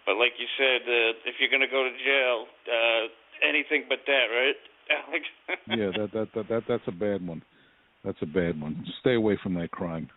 But like you said, if you're going to go to jail, anything but that, right, Alex? Yeah, that's a bad one. That's a bad one. Stay away from that crime.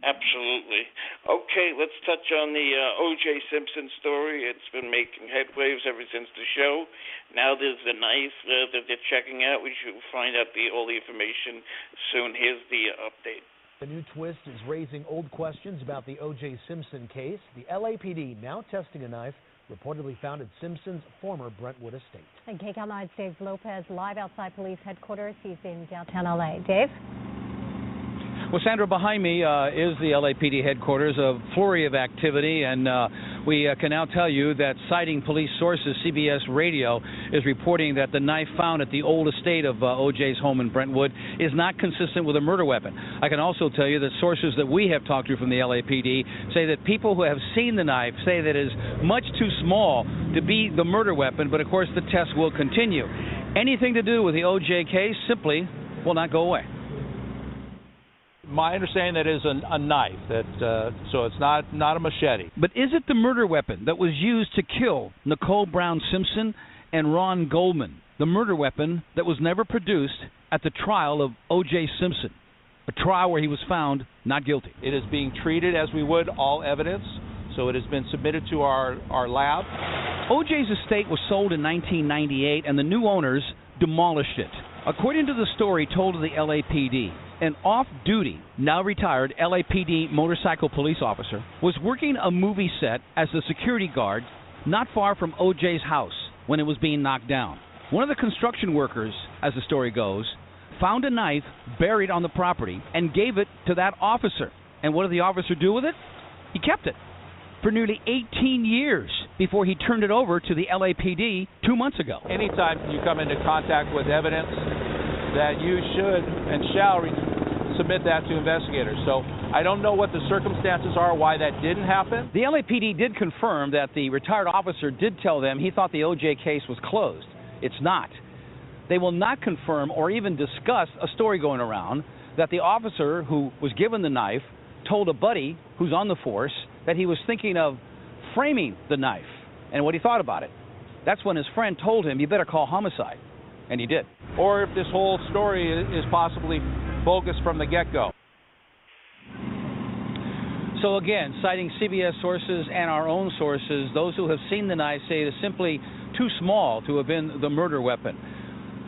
Absolutely. Okay, let's touch on the OJ Simpson story. It's been making headwaves ever since the show. Now there's the knife that they're checking out. We should find out all the information soon. Here's the update. The new twist is raising old questions about the OJ Simpson case. The LAPD now testing a knife reportedly found at Simpson's former Brentwood estate. And KCAL 9's Dave Lopez live outside police headquarters. He's in downtown LA. Dave? Well, Sandra, behind me is the LAPD headquarters, a flurry of activity, and we can now tell you that citing police sources, CBS Radio is reporting that the knife found at the old estate of OJ's home in Brentwood is not consistent with a murder weapon. I can also tell you that sources that we have talked to from the LAPD say that people who have seen the knife say that it is much too small to be the murder weapon, but of course the test will continue. Anything to do with the OJ case simply will not go away. My understanding that is a knife, so it's not a machete. But is it the murder weapon that was used to kill Nicole Brown Simpson and Ron Goldman, the murder weapon that was never produced at the trial of OJ Simpson, a trial where he was found not guilty? It is being treated as we would all evidence, so it has been submitted to our lab. OJ's estate was sold in 1998, and the new owners demolished it. According to the story told to the LAPD, an off-duty, now retired LAPD motorcycle police officer was working a movie set as a security guard not far from OJ's house when it was being knocked down. One of the construction workers, as the story goes, found a knife buried on the property and gave it to that officer. And what did the officer do with it? He kept it for nearly 18 years before he turned it over to the LAPD 2 months ago. Anytime you come into contact with evidence, that you should and shall submit that to investigators. So I don't know what the circumstances are why that didn't happen. The LAPD did confirm that the retired officer did tell them he thought the OJ case was closed. It's not. They will not confirm or even discuss a story going around that the officer who was given the knife told a buddy who's on the force that he was thinking of framing the knife and what he thought about it. That's when his friend told him, you better call homicide. And he did. Or if this whole story is possibly bogus from the get-go. So again, citing CBS sources and our own sources, those who have seen the knife say it is simply too small to have been the murder weapon.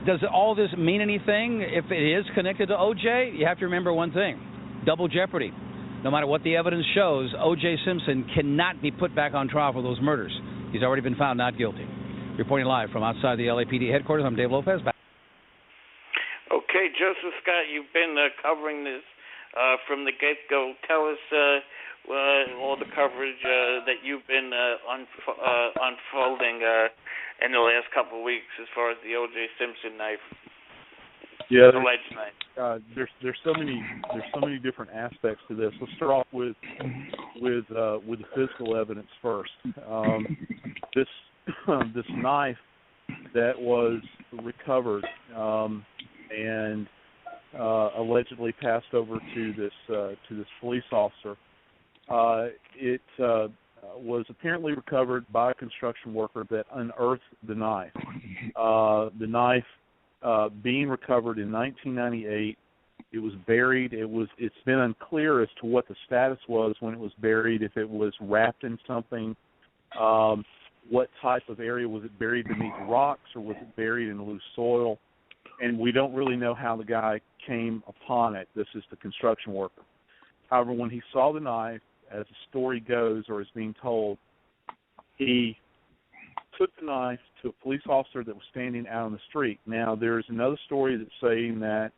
Does all this mean anything? If it is connected to OJ, you have to remember one thing. Double jeopardy. No matter what the evidence shows, OJ Simpson cannot be put back on trial for those murders. He's already been found not guilty. Reporting live from outside the LAPD headquarters, I'm Dave Lopez. Okay, Joseph Scott, you've been covering this from the get-go. Tell us all the coverage that you've been unfolding in the last couple of weeks as far as the O.J. Simpson knife. Yeah, the alleged knife. There's so many different aspects to this. Let's start off with the physical evidence first. This knife that was recovered and allegedly passed over to this police officer. It was apparently recovered by a construction worker that unearthed the knife. The knife being recovered in 1998. It was buried. It's been unclear as to what the status was when it was buried. If it was wrapped in something. What type of area? Was it buried beneath rocks or was it buried in loose soil? And we don't really know how the guy came upon it. This is the construction worker. However, when he saw the knife, as the story goes or is being told, he took the knife to a police officer that was standing out on the street. Now, there's another story that's saying that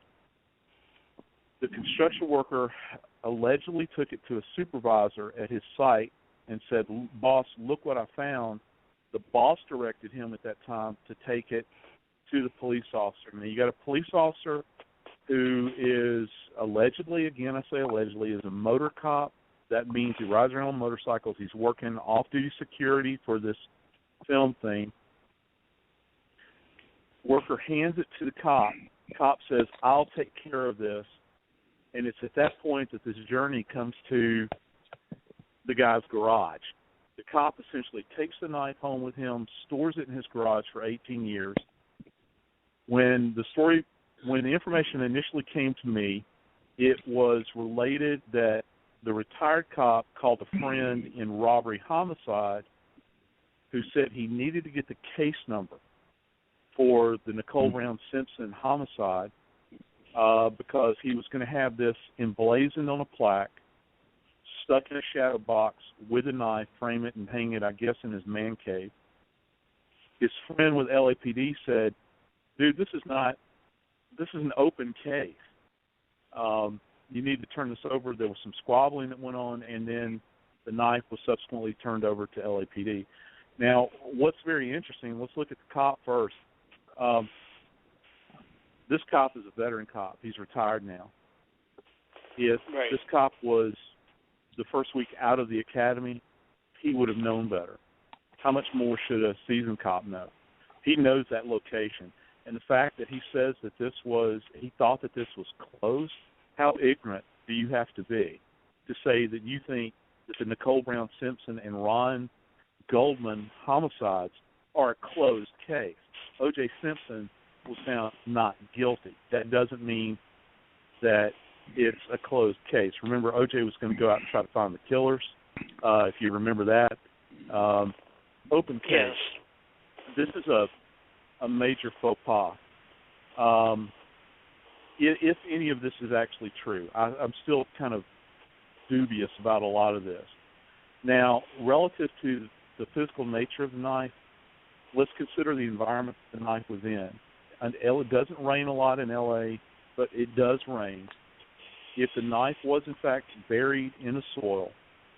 the construction worker allegedly took it to a supervisor at his site and said, "Boss, look what I found." The boss directed him at that time to take it to the police officer. Now, you got a police officer who is allegedly, again I say allegedly, is a motor cop. That means he rides around on motorcycles. He's working off-duty security for this film thing. Worker hands it to the cop. Cop says, "I'll take care of this." And it's at that point that this journey comes to the guy's garage. The cop essentially takes the knife home with him, stores it in his garage for 18 years. When the information initially came to me, it was related that the retired cop called a friend in robbery homicide who said he needed to get the case number for the Nicole Brown Simpson homicide because he was going to have this emblazoned on a plaque, stuck in a shadow box with a knife, frame it and hang it, I guess, in his man cave. His friend with LAPD said, dude, this is an open case. You need to turn this over. There was some squabbling that went on, and then the knife was subsequently turned over to LAPD. Now, what's very interesting, let's look at the cop first. This cop is a veteran cop. He's retired now. If this cop was the first week out of the academy, he would have known better. How much more should a seasoned cop know? He knows that location. And the fact that he says that he thought that this was closed, how ignorant do you have to be to say that you think that the Nicole Brown Simpson and Ron Goldman homicides are a closed case? OJ Simpson was found not guilty. That doesn't mean that it's a closed case. Remember, OJ was going to go out and try to find the killers, if you remember that. Open case. Yes. This is a major faux pas. If any of this is actually true, I'm still kind of dubious about a lot of this. Now, relative to the physical nature of the knife, let's consider the environment the knife was in. And it doesn't rain a lot in L.A., but it does rain. If the knife was, in fact, buried in the soil,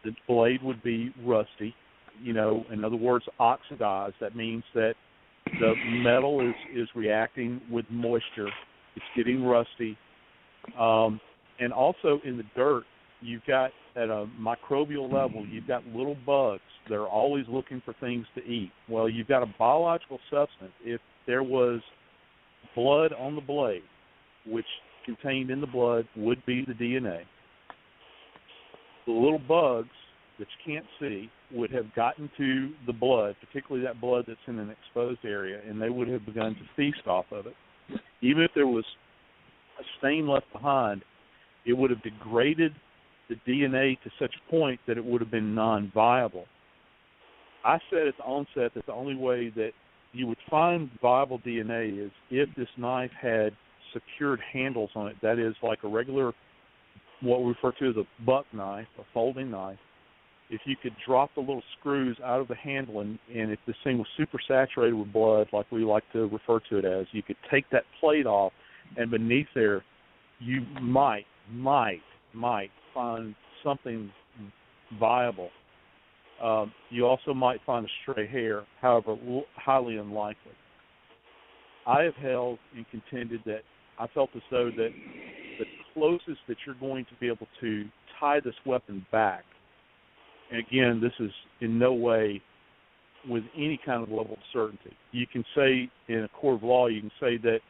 the blade would be rusty. In other words, oxidized. That means that the metal is reacting with moisture. It's getting rusty. And also in the dirt, you've got, at a microbial level, you've got little bugs that are always looking for things to eat. Well, you've got a biological substance. If there was blood on the blade, which contained in the blood would be the DNA, the little bugs that you can't see would have gotten to the blood, particularly that blood that's in an exposed area, and they would have begun to feast off of it. Even if there was a stain left behind, it would have degraded the DNA to such a point that it would have been non-viable. I said at the onset that the only way that you would find viable DNA is if this knife had secured handles on it. That is, like a regular, what we refer to as a buck knife, a folding knife. If you could drop the little screws out of the handle, and if this thing was super saturated with blood, like we like to refer to it as, you could take that plate off, and beneath there, you might find something viable. You also might find a stray hair, however, highly unlikely. I have held and contended that I felt as though that the closest that you're going to be able to tie this weapon back, and again, this is in no way with any kind of level of certainty. You can say in a court of law, you can say that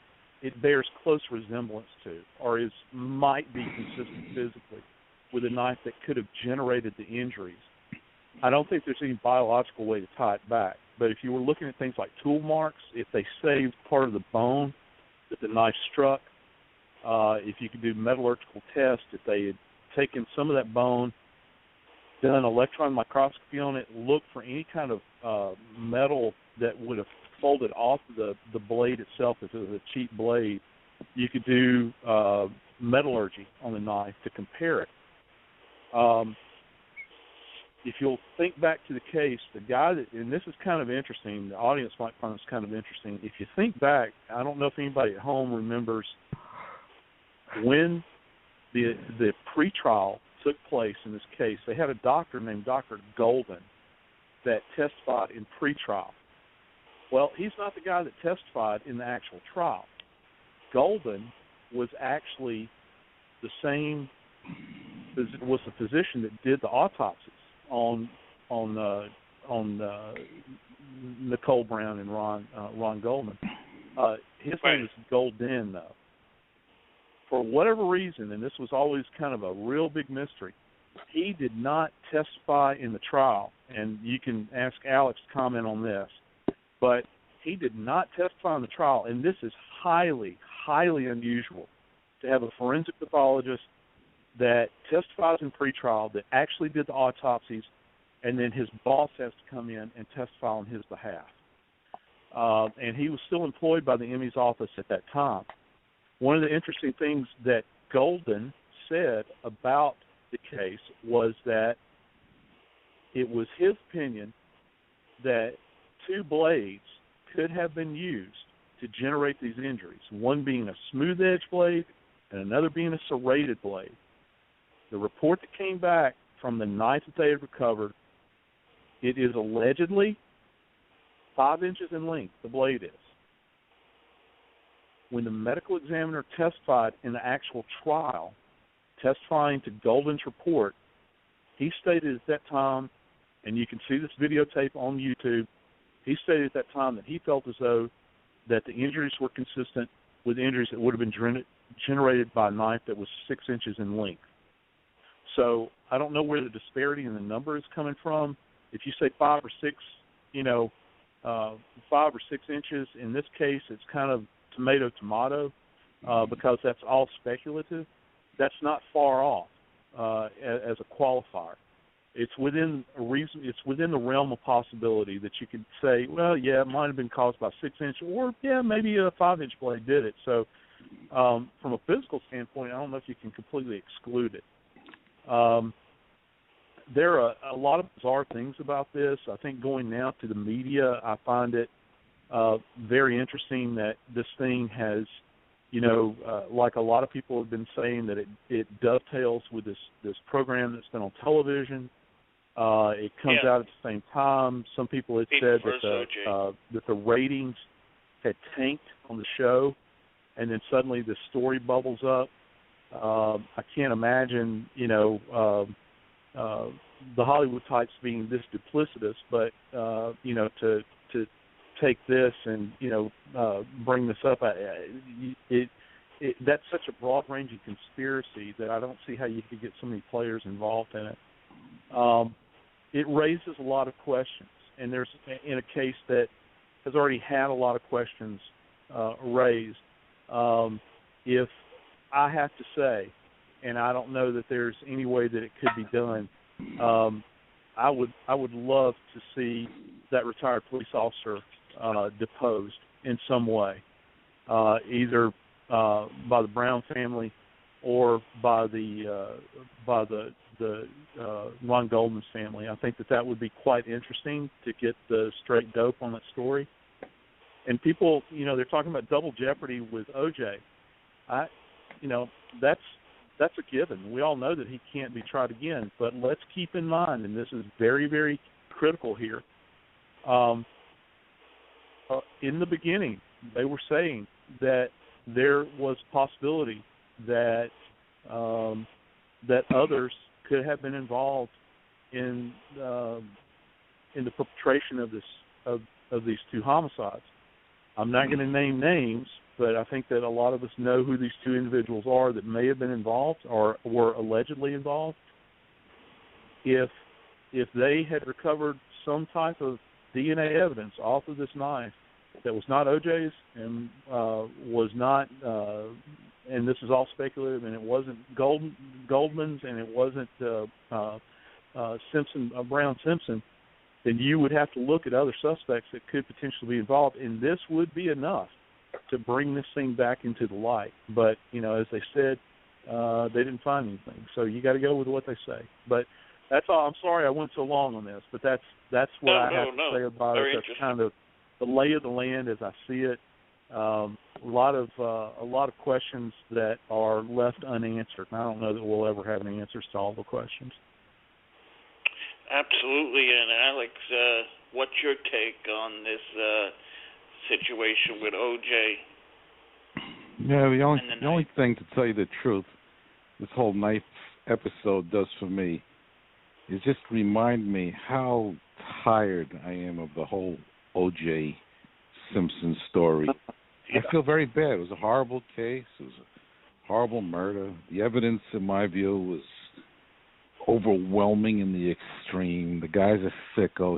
it bears close resemblance to, or might be consistent physically with a knife that could have generated the injuries. I don't think there's any biological way to tie it back. But if you were looking at things like tool marks, if they saved part of the bone that the knife struck, if you could do metallurgical tests, if they had taken some of that bone, done electron microscopy on it, looked for any kind of metal that would have folded off the blade itself if it was a cheap blade, you could do metallurgy on the knife to compare it. If you'll think back to the case, the guy that, and this is kind of interesting, the audience might find this kind of interesting. If you think back, I don't know if anybody at home remembers when the pretrial took place in this case. They had a doctor named Dr. Golden that testified in pretrial. Well, he's not the guy that testified in the actual trial. Golden was actually the physician that did the autopsies on Nicole Brown and Ron Goldman. His name is Golden, though. For whatever reason, and this was always kind of a real big mystery, he did not testify in the trial, and you can ask Alex to comment on this, but he did not testify in the trial, and this is highly, highly unusual to have a forensic pathologist that testifies in pretrial, that actually did the autopsies, and then his boss has to come in and testify on his behalf. And he was still employed by the ME's office at that time. One of the interesting things that Golden said about the case was that it was his opinion that 2 blades could have been used to generate these injuries, one being a smooth edge blade and another being a serrated blade. The report that came back from the knife that they had recovered, it is allegedly 5 inches in length, the blade is. When the medical examiner testified in the actual trial, testifying to Golden's report, he stated at that time, and you can see this videotape on YouTube, he stated at that time that he felt as though that the injuries were consistent with injuries that would have been generated by a knife that was 6 inches in length. So I don't know where the disparity in the number is coming from. If you say 5 or 6, 5 or 6 inches, in this case it's kind of tomato, because that's all speculative. That's not far off as a qualifier. It's within a reason. It's within the realm of possibility that you could say, well, yeah, it might have been caused by 6 inch, or yeah, maybe a 5-inch blade did it. So, from a physical standpoint, I don't know if you can completely exclude it. There are a lot of bizarre things about this. I think going now to the media, I find it very interesting that this thing has, like a lot of people have been saying, that it dovetails with this program that's been on television. It comes out at the same time. Some people had said that the ratings had tanked on the show, and then suddenly the story bubbles up. I can't imagine, the Hollywood types being this duplicitous, but to take this and bring this up, that's such a broad-ranging conspiracy that I don't see how you could get so many players involved in it. It raises a lot of questions, and there's in a case that has already had a lot of questions raised. If I have to say, and I don't know that there's any way that it could be done, I would love to see that retired police officer deposed in some way, either by the Brown family or by the Ron Goldman's family. I think that would be quite interesting to get the straight dope on that story. And people, they're talking about double jeopardy with OJ. That's a given. We all know that he can't be tried again, but let's keep in mind, and this is very, very critical here, in the beginning, they were saying that there was a possibility that that others could have been involved in the perpetration of these 2 homicides. I'm not going to name names, but I think that a lot of us know who these 2 individuals are that may have been involved or were allegedly involved. If they had recovered some type of DNA evidence off of this knife that was not OJ's and was not, and this is all speculative, and it wasn't Goldman's and it wasn't Brown Simpson, then you would have to look at other suspects that could potentially be involved, and this would be enough to bring this thing back into the light. But, as they said, they didn't find anything. So you got to go with what they say. But that's all. I'm sorry I went so long on this, but that's what I have to say about it. That's kind of the lay of the land as I see it. A lot of questions that are left unanswered. And I don't know that we'll ever have any answers to all the questions. Absolutely. And Alex, what's your take on this situation with OJ? Yeah, the only thing, to tell you the truth, this whole knife episode does for me is just remind me how tired I am of the whole OJ Simpson story. Yeah. I feel very bad. It was a horrible case. It was a horrible murder. The evidence, in my view, was overwhelming in the extreme. The guy's a sicko.